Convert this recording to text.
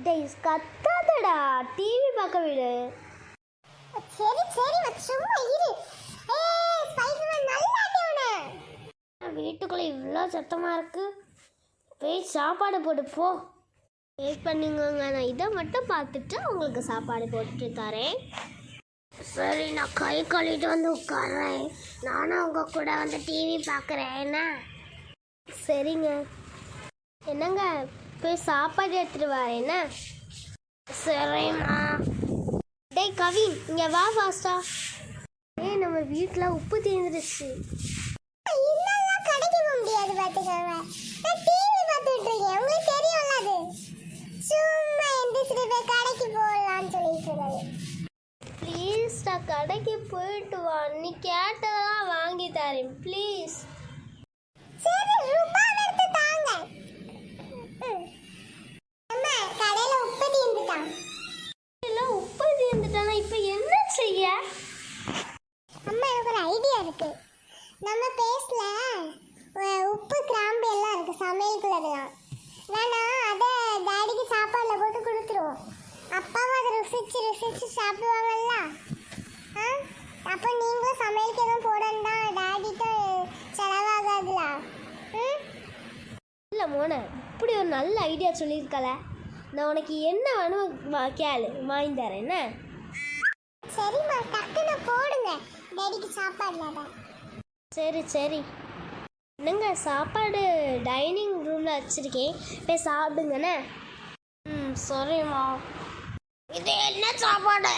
டேய் கத்தாதடா, டிவி பார்க்க விடு. சரி சரி சும்மா இரு. ஸ்பைடர்மேன் நல்லா அடிவனே. வீட்டுக்குள்ள இவ்வளோ சத்தமா இருக்கு. போய் சாப்பாடு போட்டு போ. வெயிட் பண்ணுங்கங்க, நான் இதை மட்டும் பார்த்துட்டு உங்களுக்கு சாப்பாடு போட்டு தரேன். சரி, நான் கை கழுவிட்டு வந்து உட்கார்றேன். நானும் உங்க கூட வந்து டிவி பார்க்குறேன். என்ன? சரிங்க. என்னங்க, போய் சாப்பாடு எடுத்துட்டு வரேன். என்ன? சரிம்மா. டேய் கவின், இங்கே வா ஃபாஸ்டா. நம்ம வீட்டில் உப்பு தீர்ந்துருச்சு. இதெல்லாம் கடைக்கு போக முடியாது பாத்துக்கோங்க. நான் டிவி பார்த்துட்டு இருக்கேன், உங்களுக்கு தெரியும்ல அது. சும்மா எந்திரிச்சிட்டு போய் கடைக்கு போகலான்னு சொல்லிட்டு ப்ளீஸ்டா, கடைக்கு போயிட்டு வா. நீ கேட்டதெல்லாம் வாங்கி தரேன் ப்ளீஸ். சரி, ரூபாய் எடுத்து தாங்க. அம்மா, கடையில உப்பு தீர்ந்துட்டான். எல்லாம் உப்பு தீர்ந்துட்டானா இப்போ என்ன செய்ய? அம்மா, எனக்கு ஒரு ஐடியா இருக்கு. நம்ம பேஸ்ல உப்பு கிராம்பு எல்லாம் இருக்கு, சமையலுக்குள்ளதெல்லாம். வேணா அதை டாடிக்கு சாப்பாடுல போட்டு கொடுத்துருவோம். அப்பாவும் அதை ருசிச்சு ருசிச்சு சாப்பிடுவாங்கல்ல. அப்போ நீங்களும் சமையலுக்கு எதுவும் போடணும்னா டாடிட்ட செலவாகாதுல. இல்லை மோன, இப்படி ஒரு நல்ல ஐடியா சொல்லியிருக்கல. நான் உனக்கு என்ன வேணும் கேளு, வாங்கி தரேன். என்ன? சரிம்மா, டக்குன்னு போடுங்க டாடிக்கு சாப்பாடுல தான். சரி சரி. என்னங்க, சாப்பாடு டைனிங் ரூமில் வச்சுருக்கேன், போய் சாப்பிடுங்கண்ணே. சரிம்மா. இது என்ன சாப்பாடு?